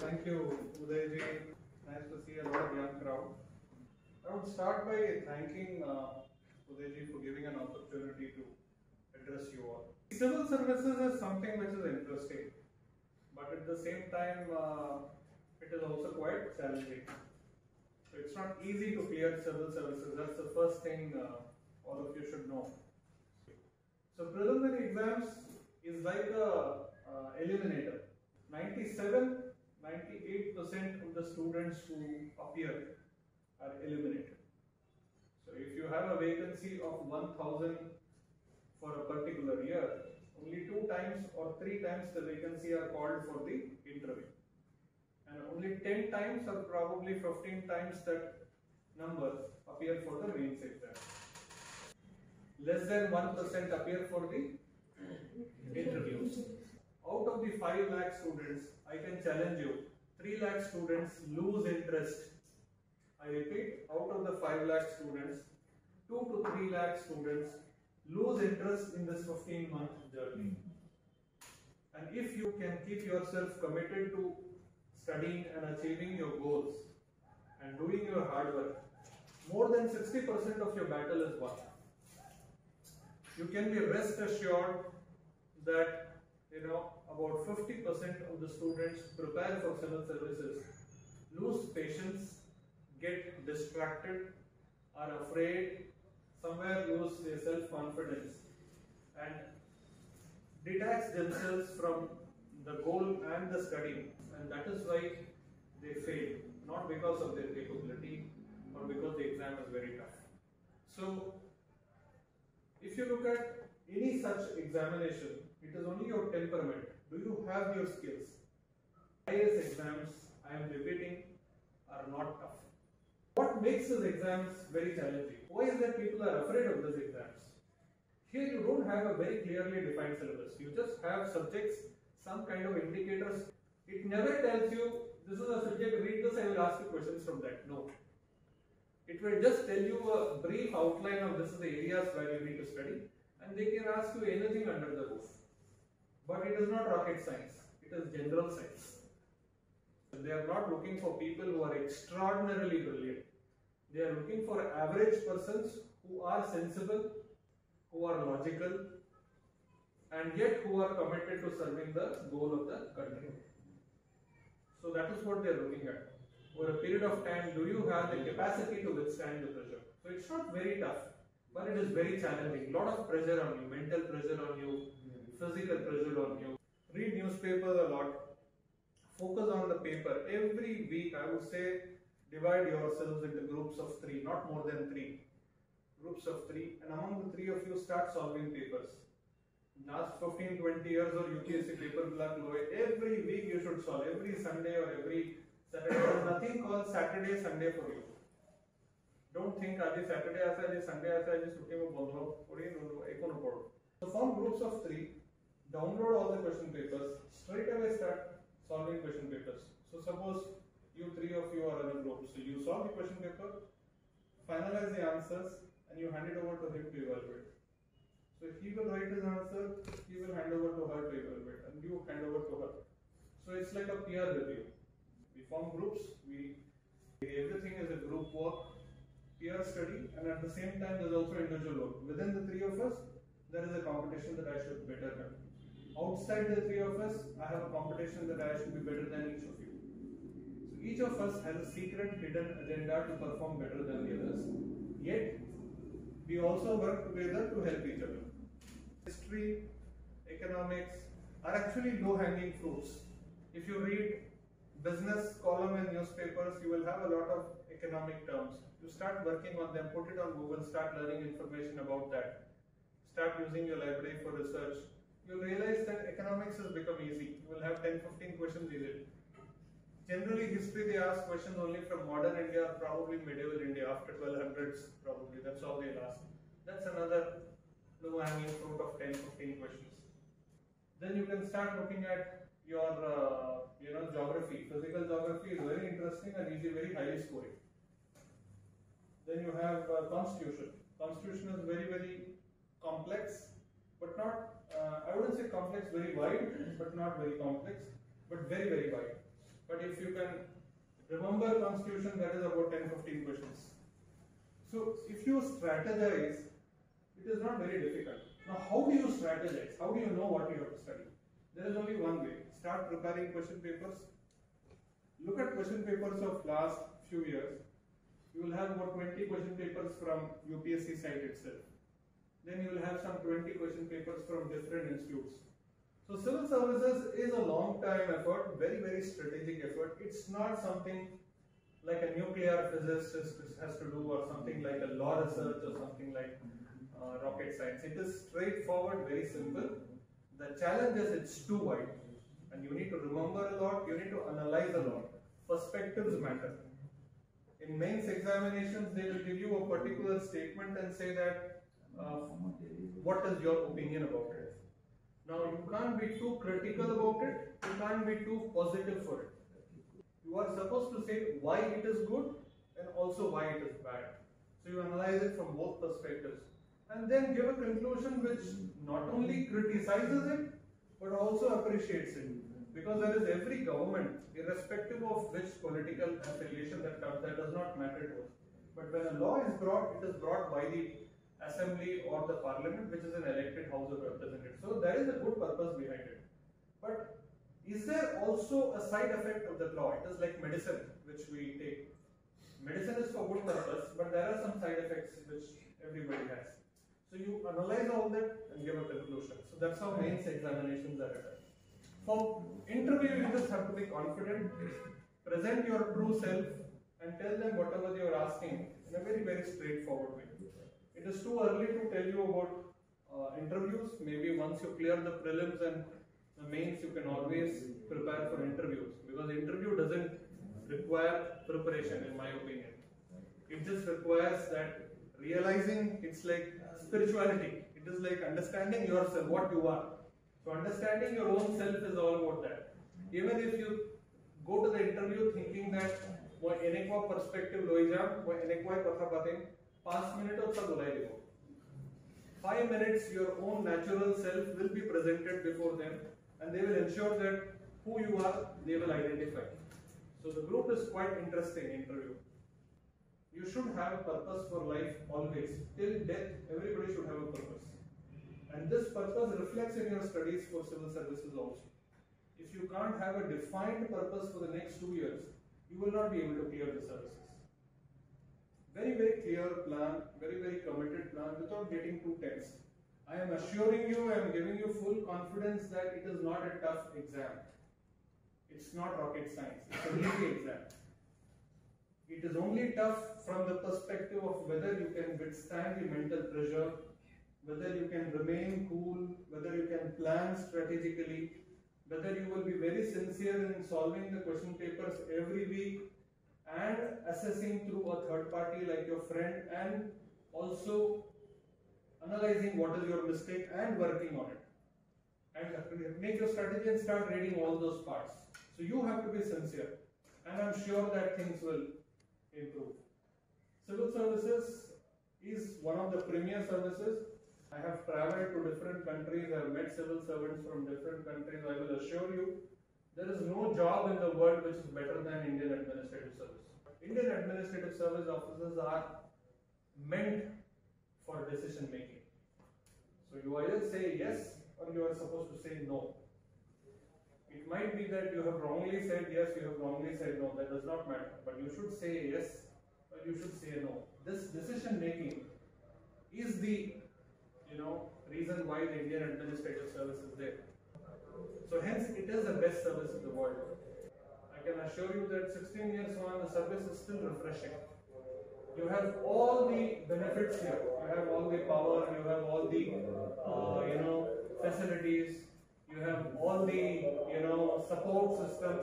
Thank you, Udayji. Nice to see a lot of young crowd. I would start by thanking Udayji for giving an opportunity to address you all. Civil services is something which is interesting, but at the same time, it is also quite challenging. So it's not easy to clear civil services. That's the first thing all of you should know. So preliminary exams is like a eliminator. 98% of the students who appear are eliminated. So if you have a vacancy of 1000 for a particular year, only 2 times or 3 times the vacancy are called for the interview. And only 10 times or probably 15 times that number appear for the mains exam. Less than 1% appear for the interviews. Out of the 5 lakh students, I can challenge you, 3 lakh students lose interest. I repeat, out of the 5 lakh students, 2 to 3 lakh students lose interest in this 15-month journey. And if you can keep yourself committed to studying and achieving your goals and doing your hard work, more than 60% of your battle is won. You can be rest assured that about 50% of the students prepare for civil services lose patience, get distracted, are afraid, somewhere lose their self-confidence and detach themselves from the goal and the study, and that is why they fail, not because of their capability or because the exam is very tough. So if you look at any such examination, it is only your temperament. Do you have your skills? IAS exams, I am repeating, are not tough. What makes these exams very challenging? Why is that people are afraid of these exams? Here you don't have a very clearly defined syllabus. You just have subjects, some kind of indicators. It never tells you, this is a subject, read this, I will ask you questions from that. No. It will just tell you a brief outline of this is the areas where you need to study, and they can ask you anything under the roof. But it is not rocket science, it is general science. They are not looking for people who are extraordinarily brilliant. They are looking for average persons who are sensible, who are logical, and yet who are committed to serving the goal of the country. So that is what they are looking at. Over a period of time, do you have the capacity to withstand the pressure? So it's not very tough, but it is very challenging. A lot of pressure on you, mental pressure on you, physical pressure on you. Read newspapers a lot. Focus on the paper. Every week, I would say, divide yourselves into groups of 3, not more than 3. Groups of 3, and among the 3 of you, start solving papers. Last 15-20 years or UPSC paper block low. Every week you should solve. Every Sunday or every Saturday. There is nothing called Saturday, Sunday for you. Don't think आज Saturday आता है, Sunday आता है, छुट्टी में बोल दो, पढ़ी लो, एक को न पढ़ो. So form groups of 3, download all the question papers, straight away start solving question papers. So suppose you 3 of you are in a group, so you solve the question paper, finalize the answers, and you hand it over to him to evaluate. So he will write his answer, he will hand over to her to evaluate, and you hand over to her. So it's like a peer review. We form groups, everything is a group work, peer study, and at the same time there is also individual work. Within the 3 of us, there is a competition that I should better have. Outside the 3 of us, I have a competition that I should be better than each of you. So each of us has a secret hidden agenda to perform better than the others. Yet, we also work together to help each other. History, economics are actually low-hanging fruits. If you read business column in newspapers, you will have a lot of economic terms. You start working on them, put it on Google, start learning information about that. Start using your library for research. You'll realize that economics has become easy. You will have 10-15 questions easily. Generally, history they ask questions only from modern India, probably medieval India, after 1200s probably. That's all they'll ask. That's another low-hanging fruit of 10-15 questions. Then you can start looking at your geography. Physical geography is very interesting and easy, very highly scoring. Then you have constitution. Constitution is very, very complex, but not, I wouldn't say complex, very wide, but not very complex, but very, very wide. But if you can remember Constitution, that is about 10-15 questions. So if you strategize, it is not very difficult. Now, how do you strategize? How do you know what you have to study? There is only one way. Start preparing question papers. Look at question papers of last few years. You will have about 20 question papers from UPSC site itself. Then you will have some 20 question papers from different institutes. So civil services is a long time effort, very, very strategic effort. It's not something like a nuclear physicist has to do, or something like a law research, or something like rocket science. It is straightforward, very simple. The challenge is it's too wide, and you need to remember a lot, you need to analyze a lot. Perspectives matter. In mains examinations, they will give you a particular statement and say that, what is your opinion about it? Now, you can't be too critical about it, you can't be too positive for it. You are supposed to say why it is good and also why it is bad. So you analyze it from both perspectives and then give a conclusion which not only criticizes it but also appreciates it. Because there is every government, irrespective of which political affiliation that comes, that does not matter to us. But when a law is brought, it is brought by the assembly or the parliament, which is an elected house of representatives. So there is a good purpose behind it. But is there also a side effect of the law? It is like medicine, which we take. Medicine is for good purpose, but there are some side effects which everybody has. So you analyze all that and give a conclusion. So that's how mains examinations are done. For interview, you just have to be confident, present your true self, and tell them whatever they are asking in a very, very straightforward way. It is too early to tell you about interviews. Maybe once you clear the prelims and the mains, you can always prepare for interviews, because the interview doesn't require preparation, in my opinion. It just requires that realizing. It's like spirituality. It is like understanding yourself, what you are. So understanding your own self is all about that. Even if you go to the interview thinking that वो एक perspective लो जाम, वो एक कथा बातें 5 minutes और सब बुलाई देखो. 5 minutes, your own natural self will be presented before them, and they will ensure that who you are, they will identify. So the group is quite interesting interview. You should have a purpose for life always. Till death, everybody should have a purpose. And this purpose reflects in your studies for civil services also. If you can't have a defined purpose for the next 2 years, you will not be able to clear the services. Very, very clear plan, very, very committed plan without getting too tense. I am assuring you, I am giving you full confidence that it is not a tough exam. It's not rocket science, it's a easy exam. It is only tough from the perspective of whether you can withstand the mental pressure, whether you can remain cool, whether you can plan strategically, whether you will be very sincere in solving the question papers every week and assessing through a third party like your friend, and also analyzing what is your mistake and working on it. And make your strategy and start reading all those parts. So you have to be sincere, and I'm sure that things will improve. Civil services is one of the premier services. I have traveled to different countries, I have met civil servants from different countries. I will assure you, there is no job in the world which is better than Indian Administrative Service. Indian Administrative Service officers are meant for decision making. So you either say yes or you are supposed to say no. It might be that you have wrongly said yes, you have wrongly said no, that does not matter. But you should say yes or you should say no. This decision making is the reason why the Indian Administrative Service is there. So hence it is the best service in the world. I can assure you that 16 years on, the service is still refreshing. You have all the benefits here. You have all the power, you have all the facilities, you have all the support systems.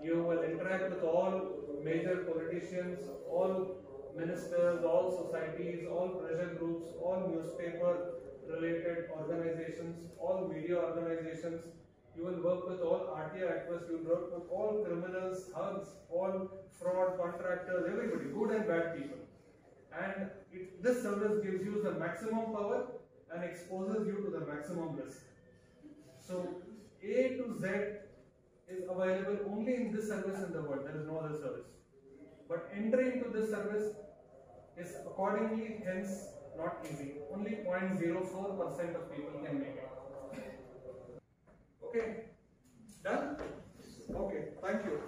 You will interact with all major politicians, all ministers, all societies, all pressure groups, all newspaper related organizations, all media organizations. You will work with all RTI activists, you will work with all criminals, thugs, all fraud contractors, everybody, good and bad people. And this service gives you the maximum power and exposes you to the maximum risk. So A to Z, is available only in this service in the world. There is no other service. But entry into this service is accordingly hence not easy. Only 0.04% of people can make it. Okay, done? Okay, thank you.